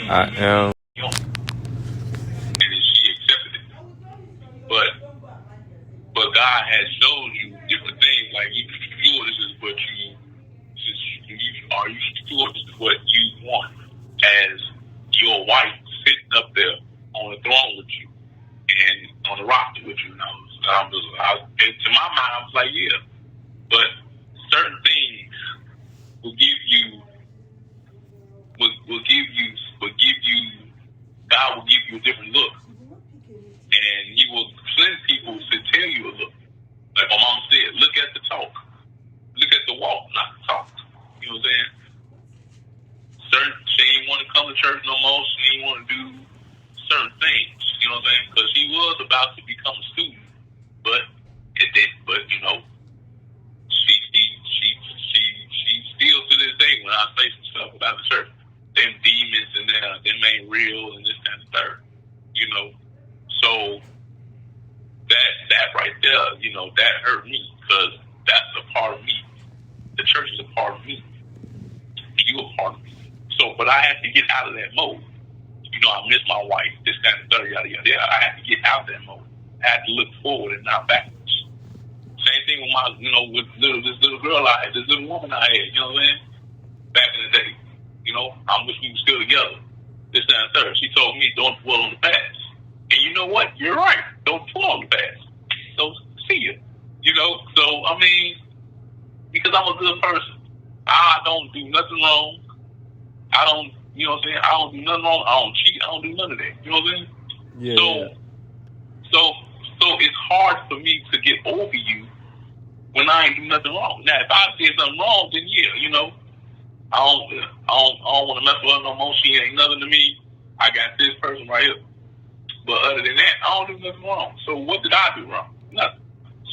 I am. You know, and then she accepted it. But God has showed you different things. Like you sure this is what you are you sure this is what you want as your wife sitting up there on the throne with you and on the roster with you. And to my mind, I was like, yeah. But certain things will give you God will give you a different look. And he will send people to tell you a look. Like my mom said, look at the talk. Look at the walk, not the talk. You know what I'm saying? She didn't want to come to church no more. She didn't want to do certain things. You know what I'm saying? Because she was about to become a student. But you know, she still to this day when I say some stuff about the church, them demons and them ain't real and this kind of third. You know. So that right there, you know, that hurt me because that's a part of me. The church is a part of me. You a part of me. So, but I had to get out of that mode. You know, I miss my wife, this kind of third, yada, yada, yada. I had to get out of that mode. I had to look forward and not backwards. Same thing with my, you know, with this little girl I had, this little woman I had, you know what I mean? Back in the day. You know, I wish we were still together. This, that, and third. She told me, don't dwell on the past. And you know what? You're right. Don't dwell on the past. So, see ya. You know, so, I mean, because I'm a good person. I don't do nothing wrong. I don't, you know what I'm saying? I don't do nothing wrong. I don't cheat. I don't do none of that. You know what I'm saying? Yeah. So it's hard for me to get over you when I ain't do nothing wrong. Now, if I did something wrong, then yeah, you know, I don't want to mess with her no more. She ain't nothing to me. I got this person right here. But other than that, I don't do nothing wrong. So what did I do wrong? Nothing.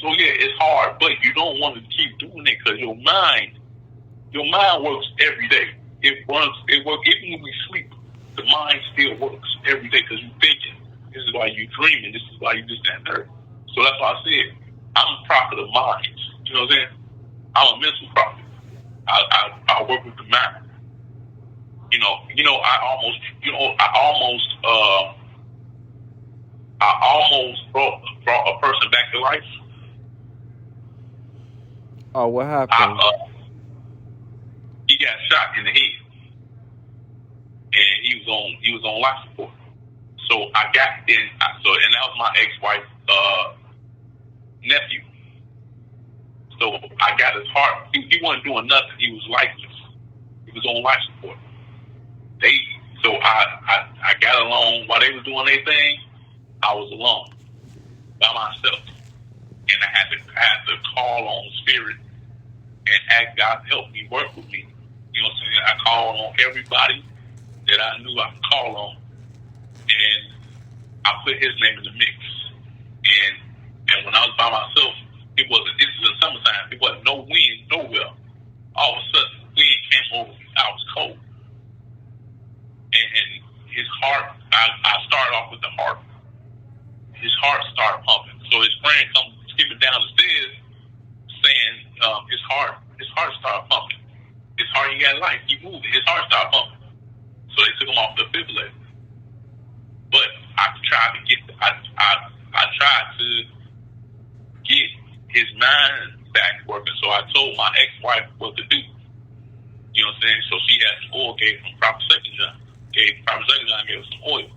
So yeah, it's hard, but you don't want to keep doing it because your mind works every day. It works even when we sleep. The mind still works every day because you're thinking. This is why you're dreaming. This is why you this, that, and that. So that's why I said I'm a prophet of minds. You know what I'm saying? I'm a mental prophet. I work with the mind. You know, I almost brought a person back to life. Oh, what happened? He got shot in the head, and he was on life support. So I got in. And that was my ex-wife nephew. So I got his heart. He wasn't doing nothing. He was lifeless. He was on life support. So I got along while they was doing their thing. I was alone by myself, and I had to call on spirit and ask God to help me, work with me. You know what I'm saying? I called on everybody that I knew I could call on, and I put his name in the mix. And when I was by myself, this was the summertime. It wasn't no wind nowhere. All of a sudden, wind came over me. I was cold. And his heart, I started off with the heart. His heart started pumping. So his friend comes skipping down the stairs saying his heart started pumping. His heart, he got life. He moved. His heart started pumping. So they took him off the defibrillator. But I tried to get his mind back working. So I told my ex-wife what to do. You know what I'm saying? So she had some oil, gave him proper second John. Gave us some oil.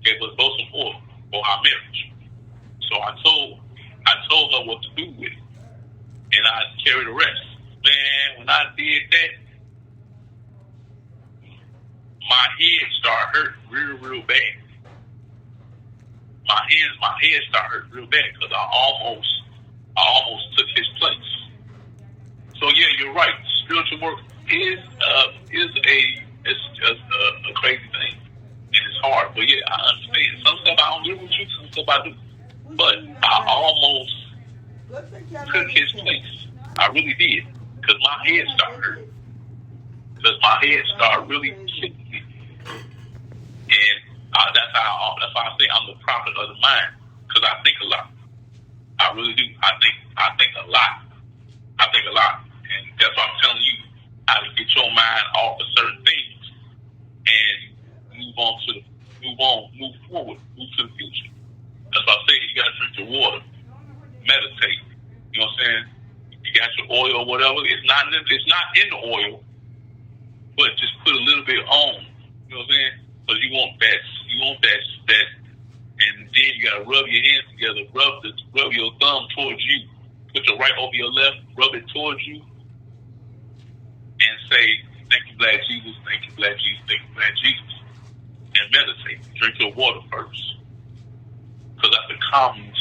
Gave us both some oil for our marriage. So I told her what to do with it. And I carried the rest. Man, when I did that, my head started hurting real bad. My head started hurting real bad because I almost took his place. So yeah, you're right. Spiritual work is a crazy thing, and it's hard. But yeah, I understand. Some stuff I don't do with you, some stuff I do. But I almost took his place. I really did, because my head started hurting. Because my head started really kicking me, and that's why I say I'm the prophet of the mind, because I think a lot. I really do. I think a lot. And that's why I'm telling you how to get your mind off of certain things and move move forward, move to the future. That's why I say you gotta drink your water, meditate. You know what I'm saying? You got your oil or whatever. It's not in the oil, but just put a little bit on. You know what I'm saying? Because you want that, and then you gotta rub your hands together, rub your thumb towards you, put your right over your left, rub it towards you, and say, "Thank you, Black Jesus. Thank you, Black Jesus. Thank you, Black Jesus." And meditate. Drink your water first, because that's a calming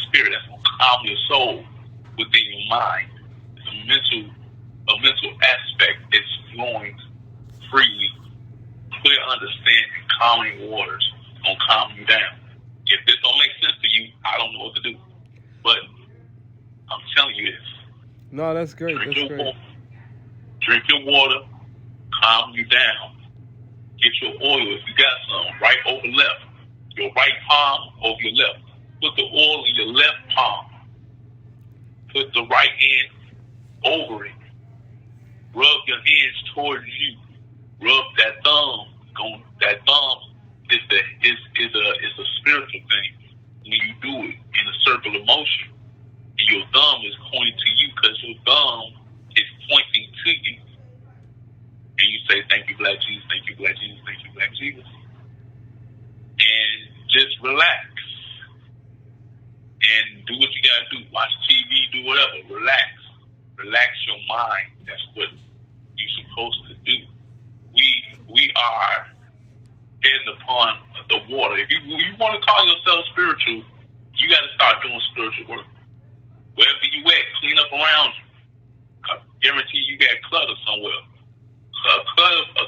spirit. That's gonna calm your soul within your mind. It's a mental aspect. It's flowing freely, clear understanding, calming waters gonna calm you down. If this don't make sense to you, I don't know what to do. But I'm telling you this. No, that's great. Drink your water, calm you down. Get your oil, if you got some, right over left. Your right palm over your left. Put the oil in your left palm. Put the right hand over it. Rub your hands towards you. Rub that thumb. That thumb is a spiritual thing. When you do it in a circle of motion, and your thumb is pointing to you, because your thumb is pointing to you. And you say, "Thank you, Black Jesus. Thank you, Black Jesus. Thank you, Black Jesus." And just relax. And do what you gotta do. Watch TV, do whatever. Relax. Relax your mind. That's what you're supposed to do. We are in upon the water. If you want to call yourself spiritual, you got to start doing spiritual work. Wherever you at, clean up around you. I guarantee you got clutter somewhere. A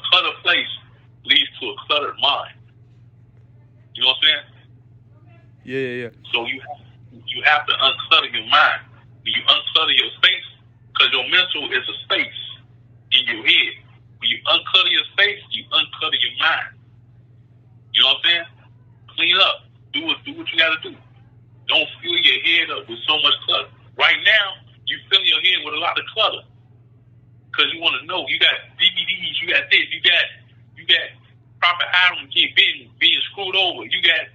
cluttered place leads to a cluttered mind. You know what I'm saying? Yeah. So you have to unclutter your mind. When you unclutter your space, because your mental is a space in your head. When you unclutter your space, you unclutter your mind. You know what I'm saying? Clean up. Do what you got to do. Don't fill your head up with so much clutter. Right now, you fill your head with a lot of clutter because you want to know. You got DVDs. You got this. You got proper items being screwed over. You got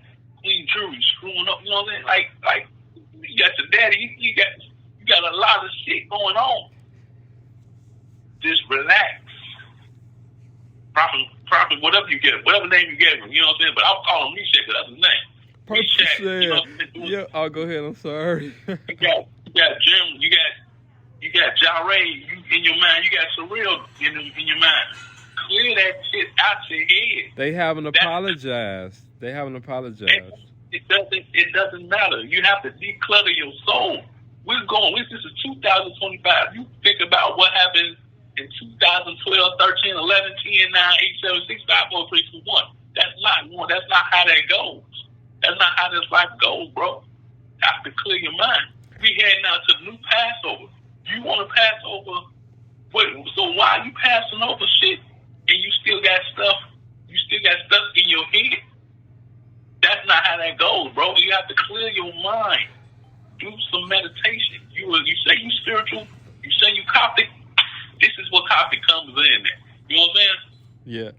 clean jewelry screwing up. You know what I'm saying? Like you got your daddy. You got a lot of shit going on. Just relax. Prophet, whatever you get, whatever name you gave him, you know what I'm saying? But I'll call him Meshach, because that's his name. Meshach, you know what I'm saying? Yeah, I'll go ahead. I'm sorry. you got Jim, you got Jarrah in your mind, you got Surreal in your mind. Clear that shit out your head. They haven't apologized. It doesn't matter. You have to declutter your soul. This is 2025. You think about what happened in 2012, 13, 11, 10, 9, 8, 7, 6, 5, 4, 3, 2, 1. That's not how that goes. That's not how this life goes, bro. You have to clear your mind. We heading out to the new Passover. You want to pass over? So why are you passing over shit and you still got stuff in your head? That's not how that goes, bro. You have to clear your mind. Do some meditation. You say you spiritual. You say you Coptic. This is what Coptic comes in there. You know what I'm saying? Yeah.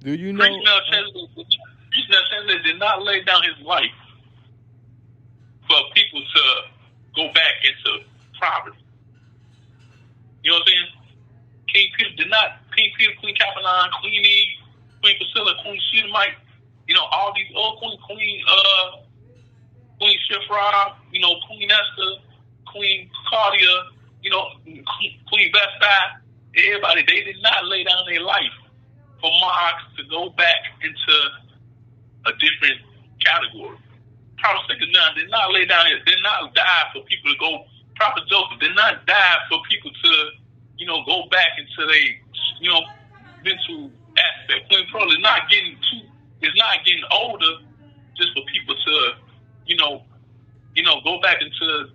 Do you know? Priest Melchizedek did not lay down his life for people to go back into poverty. You know what I'm saying? King Peter, Queen Capeline, Queen Eve, Queen Priscilla, Queen Shedemite, all these Queen Shifra, Queen Esther, Queen Claudia, Queen Vesta, everybody, they did not lay down their life for monarchs to go back into a different category. Prophet Sikkena did not lay down, did not die for people to go. Prophet Joseph did not die for people to, go back into their, mental aspect. Queen Pearl is not getting older just for people to, go back into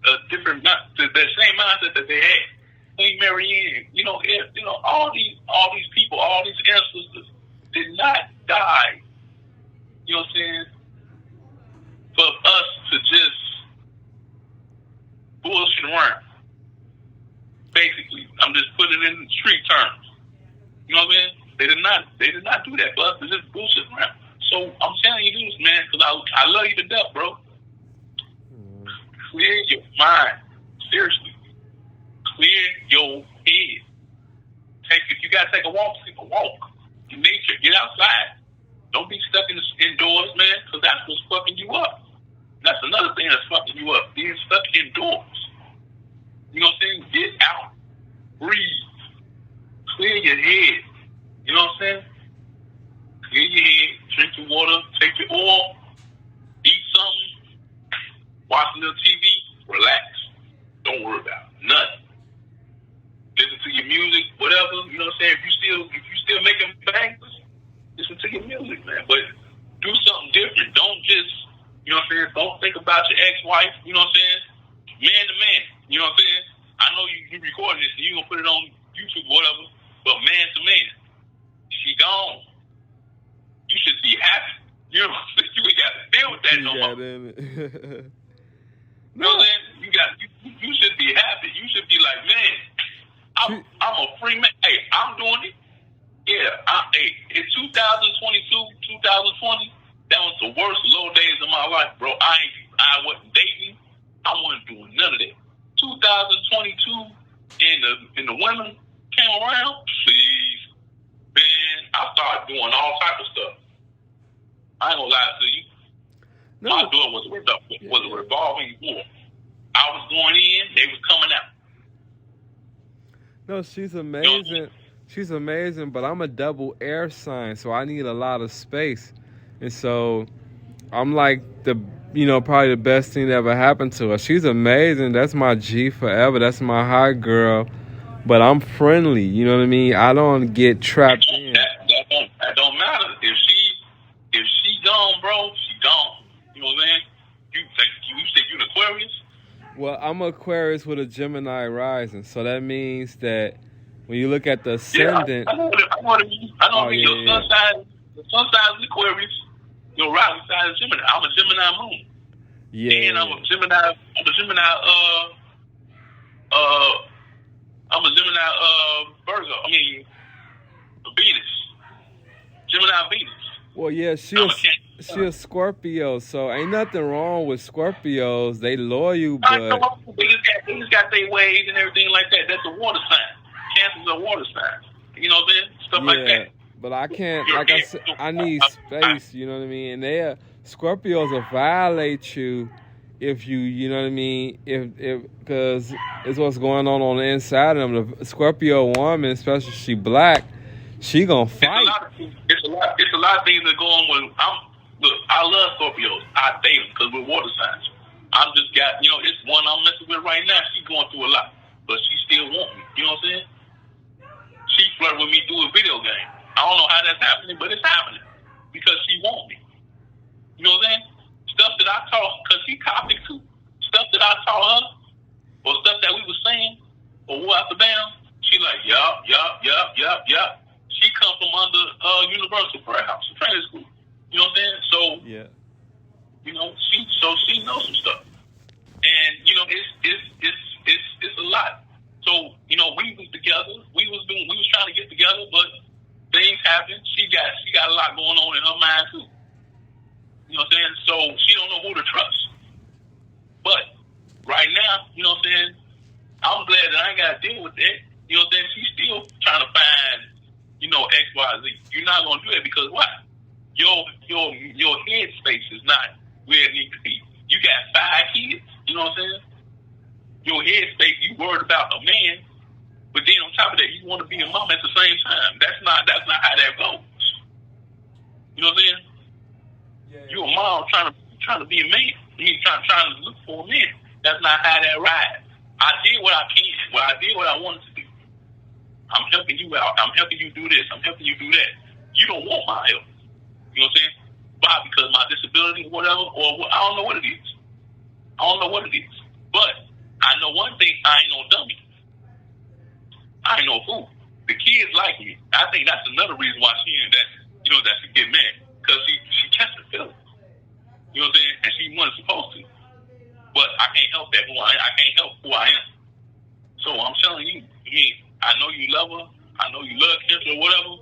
a different, the same mindset that they had. Queen Marianne, all these people, all these ancestors did not die. You know what I'm saying? For us to just bullshit around. Basically, I'm just putting it in street terms. You know what I mean? They did not do that for us to just bullshit around. So I'm telling you this, man, because I love you to death, bro. Clear your mind. Seriously. Clear your head. If you gotta take a walk, take a walk. In nature, get outside. Don't be stuck indoors, man, because that's what's fucking you up. That's another thing that's fucking you up. Being stuck indoors. You know what I'm saying? Get out. Breathe. Clear your head. You know what I'm saying? Clear your head. Drink your water. Take your oil. Eat something. Watch a little TV. Relax. Don't worry about it. Nothing. Listen to your music, whatever. You know what I'm saying? If you still making bangers, listen to your music, man. But do something different. Don't just, you know what I'm saying? Don't think about your ex-wife. You know what I'm saying? Man to man. You know what I'm saying? I know you recording this and you gonna put it on YouTube or whatever. But man to man, she gone. You should be happy. You know what I'm saying? You ain't got to deal with that no more. You know what I'm saying? You should be happy. You should be like, man, I'm a free man. Hey, I'm doing it. Yeah, in 2022, 2020, that was the worst low days of my life, bro. I wasn't dating. I wasn't doing none of that. 2022, and the women came around. Please, man, I started doing all type of stuff. I ain't gonna lie to you. No. My door was a revolving door. I was going in, they was coming out. No, she's amazing. You know, she's amazing, but I'm a double air sign, so I need a lot of space. And so I'm like probably the best thing that ever happened to her. She's amazing. That's my G forever. That's my hot girl. But I'm friendly. You know what I mean? I don't get trapped in. That don't matter. If she gone, bro, she gone. You know what I'm saying? You said you an Aquarius? Well, I'm Aquarius with a Gemini rising, so that means that when you look at the ascendant, I know what I mean. Your sun sign is Aquarius. Your rising sign is Gemini. I'm a Gemini moon. Yeah. And I'm a Gemini. Virgo. I mean, Venus. Gemini Venus. Well, yeah, she a Scorpio, so ain't nothing wrong with Scorpios. They loyal, but they just got their ways and everything like that. That's a water sign. Cancer's a water sign. You know what I'm saying? Stuff like that. But I can't. Like I said, I need space. You know what I mean? And Scorpios will violate you if you know what I mean. If because it's what's going on the inside of them. The Scorpio woman, especially if she black, she gonna fight. It's a lot of things that go on with. Look, I love Scorpios. I date them because we're water signs. I just got, it's one I'm messing with right now. She's going through a lot, but she still wants me. You know what I'm saying? She flirted with me through a video game. I don't know how that's happening, but it's happening because she wants me. You know what I'm saying? Stuff that I taught, because she Coptic too. Stuff that I taught her, or stuff that we were saying, or what after down, she like, yup. She come from under Universal Prayer House, training school. You know what I'm saying? So, yeah. She knows some stuff. And, it's a lot. So, we was together. We was trying to get together, but things happened. She got a lot going on in her mind too. You know what I'm saying? So she don't know who to trust. But right now, you know what I'm saying, I'm glad that I ain't gotta deal with that. You know what I'm saying? She's still trying to find, X, Y, Z. You're not gonna do that because why? Your head space is not where it needs to be. You got 5 kids, you know what I'm saying? Your head space, you worried about a man, but then on top of that, you want to be a mom at the same time. That's not how that goes. You know what I'm saying? Yeah. You a mom trying to be a man. You trying to look for a man. That's not how that rides. I did what I can. Well, I did what I wanted to do. I'm helping you out. I'm helping you do this. I'm helping you do that. You don't want my help. You know what I'm saying? Why? Because my disability or whatever, or I don't know what it is. But I know one thing, I ain't no dummy. I ain't no fool. The kids like me. I think that's another reason why she get mad. Because she catches feelings. You know what I'm saying? And she wasn't supposed to. But I can't help that. I can't help who I am. So I'm telling you, I know you love her. I know you love Kendra or whatever.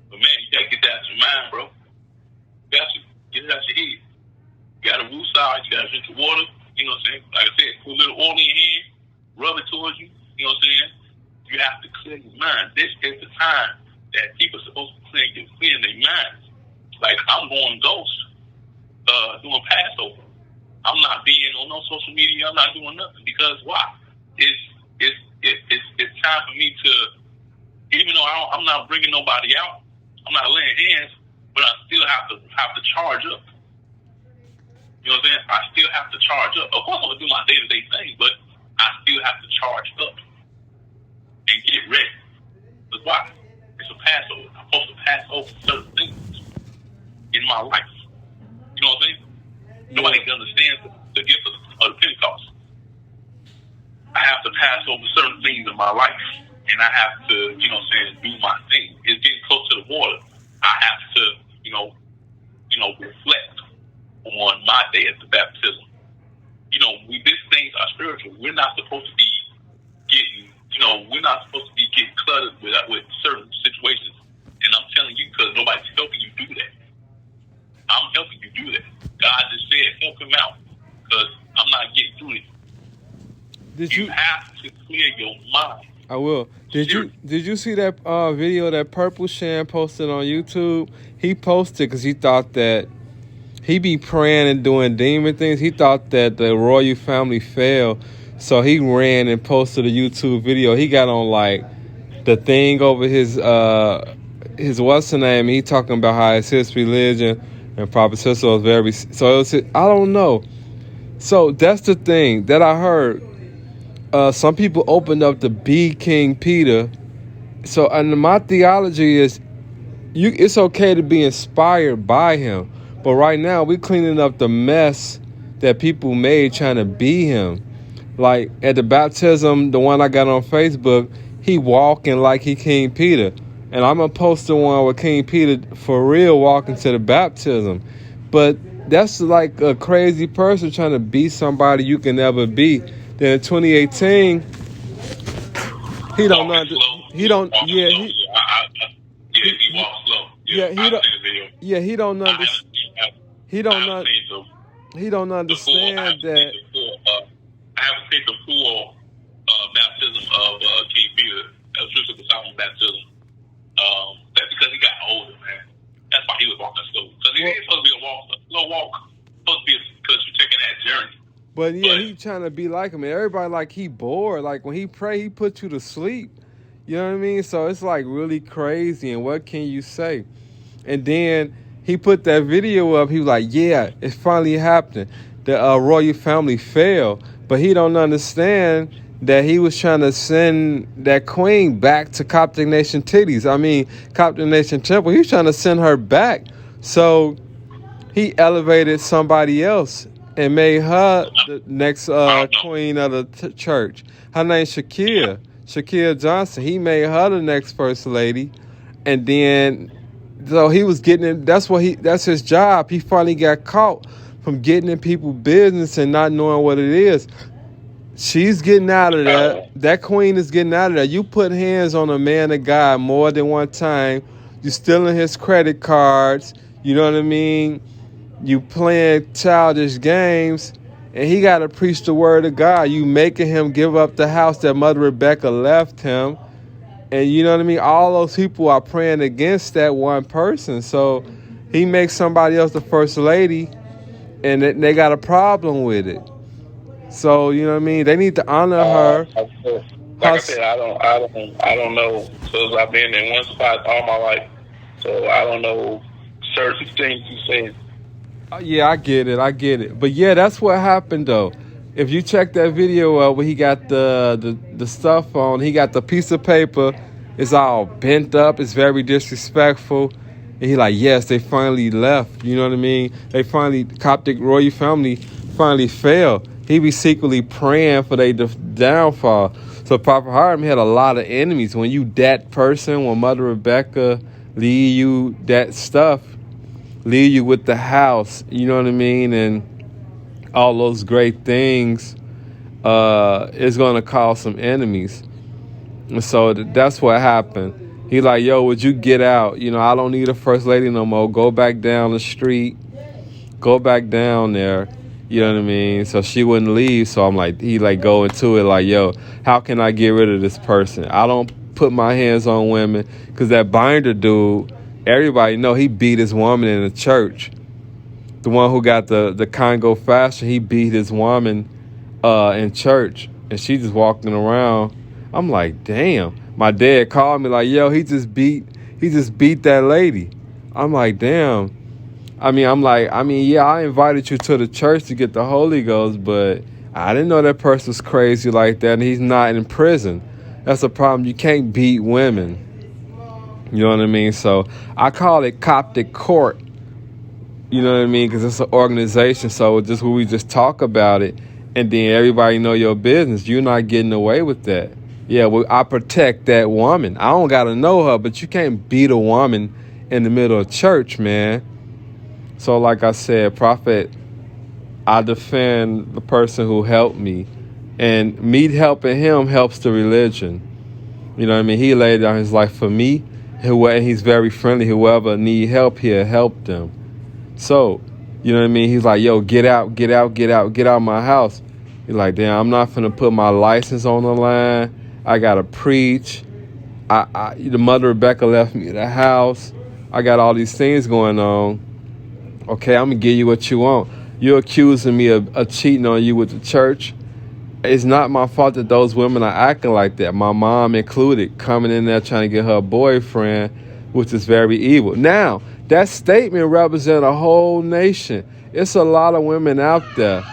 But man, you gotta get that out of your mind, bro. You got to get it out your head. You gotta woo side, you gotta drink the water, you know what I'm saying? Like I said, put a little oil in your hand, rub it towards you, you know what I'm saying? You have to clear your mind. This is the time that people are supposed to clear their minds. Like I'm going ghost, doing Passover. I'm not being on no social media. I'm not doing nothing because why? It's time for me to, even though I'm not bringing nobody out, I'm not laying hands, but I still have to charge up. You know what I'm saying? I still have to charge up. Of course, I'm gonna do my day-to-day thing, but I still have to charge up and get ready. Because why? It's a Passover. I'm supposed to pass over certain things in my life. You know what I'm saying? Nobody can understand the gift of the Pentecost. I have to pass over certain things in my life, and I have to, you know what I'm saying, do my thing. It's getting close to the water. I have to, reflect on my day at the baptism. You know, these things are spiritual. We're not supposed to be we're not supposed to be getting cluttered with certain situations. And I'm telling you, because nobody's helping you do that. I'm helping you do that. God just said, help him out, because I'm not getting through it. You have to clear your mind. I will. Did you see that video that Purple Shan posted on YouTube? He posted because he thought that he be praying and doing demon things. He thought that the royal family failed, so he ran and posted a YouTube video. He got on like the thing over his what's the name? He talking about how it's his religion, and Prophet Sister was very. So it was, I don't know. So that's the thing that I heard. Some people opened up to be King Peter. So, and my theology is, it's okay to be inspired by him, but right now we cleaning up the mess that people made trying to be him. Like at the baptism, the one I got on Facebook, he walking like he King Peter, and I'm gonna post the one with King Peter for real walking to the baptism. But that's like a crazy person trying to be somebody you can never be. Then in 2018, he don't know. He don't. Yeah, he walks slow. He don't. Yeah, he don't understand. He don't understand that. I haven't seen the full baptism of King Peter. That was just the Solomon baptism. That's because he got older, man. That's why he was walking slow. Because it ain't supposed to be a slow walk. It's supposed to be because you're taking that journey. But yeah, he trying to be like him. And everybody like he bored. Like when he pray, he put you to sleep. You know what I mean? So it's like really crazy. And what can you say? And then he put that video up. He was like, yeah, it finally happened. The royal family fell. But he don't understand that he was trying to send that queen back to Coptic Nation Coptic Nation Temple. He was trying to send her back. So he elevated somebody else and made her the next queen of the church. Her name's Shakira Johnson. He made her the next first lady. And then, so he was getting in, that's his job. He finally got caught from getting in people's business and not knowing what it is. She's getting out of that. That queen is getting out of that. You put hands on a man of God more than one time. You stealing his credit cards. You know what I mean? You playing childish games, and he got to preach the word of God. You making him give up the house that Mother Rebecca left him. And you know what I mean? All those people are praying against that one person. So he makes somebody else the first lady, and they got a problem with it. So, you know what I mean? They need to honor her. Like I said, I don't know. So I've been in one spot all my life. So I don't know certain things you said. Yeah, I get it. But yeah, that's what happened though. If you check that video out where he got the stuff on, he got the piece of paper, it's all bent up, it's very disrespectful. And he like, yes, they finally left. You know what I mean? Coptic royal family finally fell. He be secretly praying for their downfall. So Prophet Harden had a lot of enemies. When you that person, when Mother Rebecca leave you that stuff, leave you with the house, you know what I mean, and all those great things, is going to cause some enemies. And so that's what happened. He like, yo, would you get out? You know, I don't need a first lady no more. Go back down the street. Go back down there. You know what I mean? So she wouldn't leave. So I'm like, he like go into it like, yo, how can I get rid of this person? I don't put my hands on women because that binder dude, everybody know he beat his woman in the church. The one who got the Congo fashion, he beat his woman in church, and she just walking around. I'm like, damn. My dad called me like, yo, he just beat that lady. I'm like, damn. Yeah, I invited you to the church to get the Holy Ghost, but I didn't know that person's crazy like that, and he's not in prison. That's a problem. You can't beat women. You know what I mean? So I call it Coptic court. You know what I mean? Because it's an organization. So just we just talk about it, and then everybody know your business. You're not getting away with that. Yeah, well, I protect that woman. I don't gotta know her, but you can't beat a woman in the middle of church, man. So like I said, Prophet, I defend the person who helped me. And me helping him helps the religion. You know what I mean? He laid down his life for me. He's very friendly. Whoever need help, he'll help them. So, you know what I mean? He's like, yo, get out of my house. He's like, damn, I'm not finna put my license on the line. I gotta preach. The mother Rebecca left me at the house. I got all these things going on. Okay, I'm gonna give you what you want. You're accusing me of cheating on you with the church. It's not my fault that those women are acting like that. My mom included, coming in there trying to get her boyfriend, which is very evil. Now, that statement represents a whole nation. It's a lot of women out there.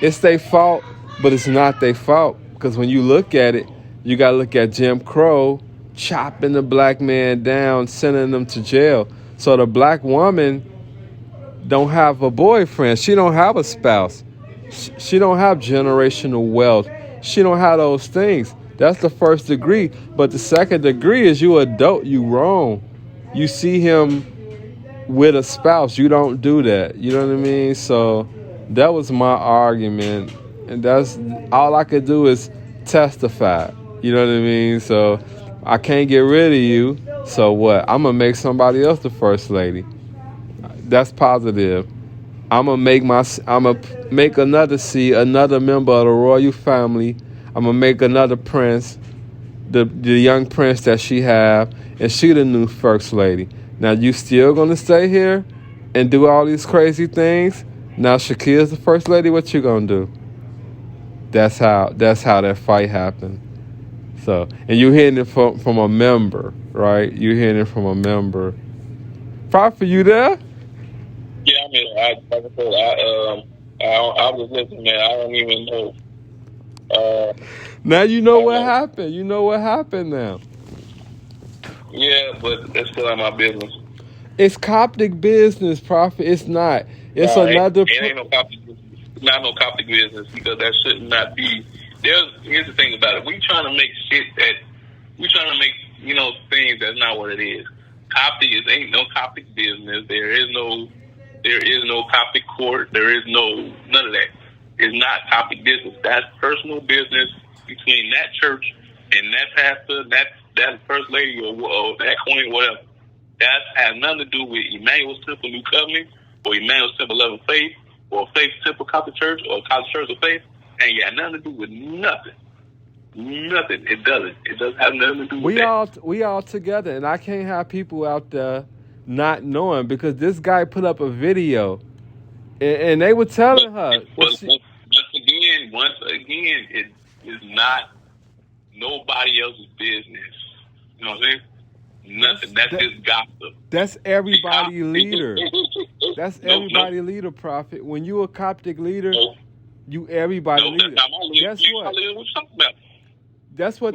It's their fault, but it's not their fault. Because when you look at it, you got to look at Jim Crow chopping the black man down, sending them to jail. So the black woman don't have a boyfriend. She don't have a spouse. She don't have generational wealth. She don't have those things. That's the first degree. But the second degree is you adult, you wrong. You see him with a spouse. You don't do that. You know what I mean? So that was my argument. And that's all I could do is testify. You know what I mean? So I can't get rid of you. So what? I'm going to make somebody else the first lady. That's positive. I'm gonna make another another member of the royal family. I'm gonna make another prince, the young prince that she have, and she the new first lady. Now you still gonna stay here and do all these crazy things? Now Shakira's the first lady. What you gonna do? That's how that fight happened. So, and you hearing it from a member, right? You hearing it from a member. Prophet, you there? Yeah, I mean, like I said, I was listening, man. I don't even know. Now you know what happened. You know what happened now. Yeah, but that's still not my business. It's Coptic business, Prophet. It's not. It's another. It ain't no Coptic business. It's not no Coptic business because that should not be. Here's the thing about it. We trying to make things that's not what it is. Coptic ain't no Coptic business. There is no Coptic court. There is none of that. It's not Coptic business. That's personal business between that church and that pastor, that first lady or that queen, whatever. That has nothing to do with Emmanuel's Temple New Covenant or Emmanuel's Temple Love and Faith or Faith Temple Coptic Church or Coptic Church of Faith. And got nothing to do with nothing. Nothing. It doesn't. It doesn't have nothing to do with that. We all together, and I can't have people out there not knowing because this guy put up a video, and they were telling her. Once again, it is not nobody else's business. You know what I'm saying? Nothing. That's just gossip. That's everybody leader. That's everybody leader, Prophet. When you a Coptic leader, you everybody leader. That's not my leader. Guess what? What you talking about? That's what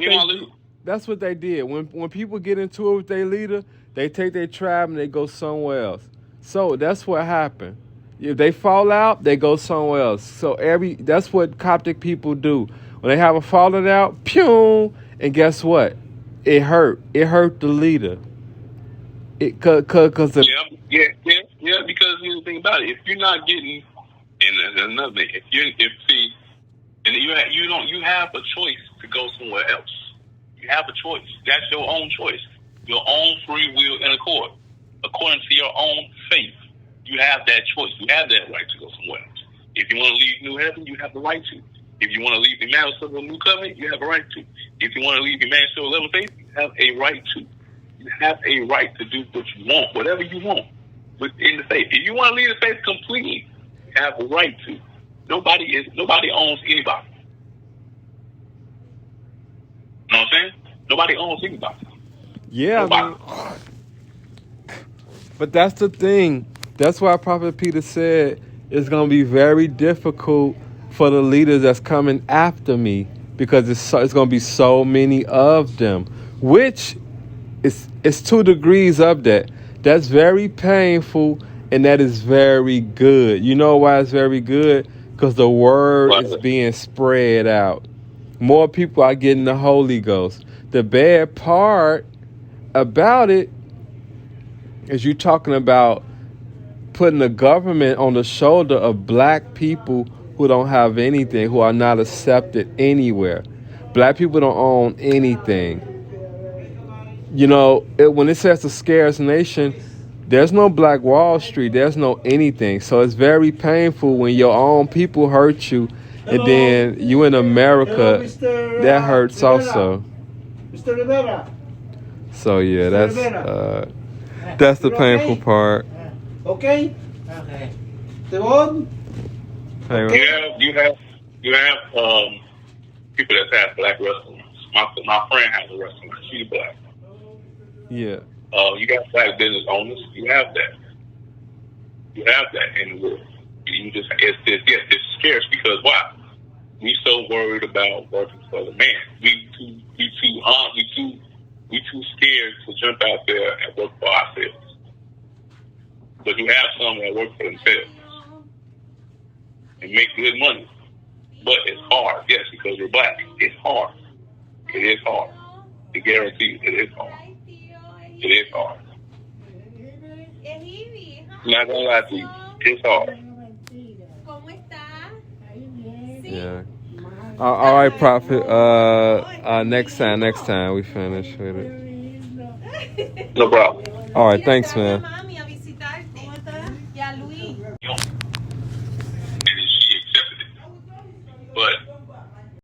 That's what they did. When people get into it with their leader, they take their tribe and they go somewhere else. So that's what happened. If they fall out, they go somewhere else. So that's what Coptic people do. When they have a falling out, pew, and guess what? It hurt. It hurt the leader. Yeah, because here's the thing about it. If you're not getting, and another thing, you have a choice to go somewhere else. You have a choice. That's your own choice. your own free will and accord, according to your own faith. You have that choice. You have that right to go somewhere. If you want to leave New Heaven, you have the right to. If you want to leave the mantle of the New Covenant, you have a right to. If you want to leave the mantle of level faith, you have a right to. You have a right to do what you want, whatever you want within the faith. If you want to leave the faith completely, you have a right to. Nobody owns anybody. You know what I'm saying? Nobody owns anybody. Yeah, Nobody. I mean, but that's the thing. That's why Prophet Peter said it's going to be very difficult for the leaders that's coming after me, because it's going to be so many of them, which it's 2 degrees of that. That's very painful, and that is very good. You know why it's very good? Because the word is being spread out. More people are getting the Holy Ghost. The bad part about it is you talking about putting the government on the shoulder of black people who don't have anything, who are not accepted anywhere. Black people don't own anything. You know, when it says a scarce nation, there's no Black Wall Street. There's no anything. So it's very painful when your own people hurt you, and then you in America, that hurts also. Mr. Rivera. So yeah, that's the painful part. Okay. Okay. Tewon. You have people that have black restaurants. My friend has a restaurant. She's black. Yeah. You got black business owners. You have that. You have that in the world. You just it's scarce because why? We so worried about working for the man. We too scared to jump out there and work for ourselves. But you have some that work for themselves and make good money. But it's hard, yes, because you're black. It's hard. It is hard. I guarantee it is hard. It is hard. I'm not gonna lie to you. It's hard. Yeah. All right, Prophet. Next time we finish with it. No problem. All right, thanks, man.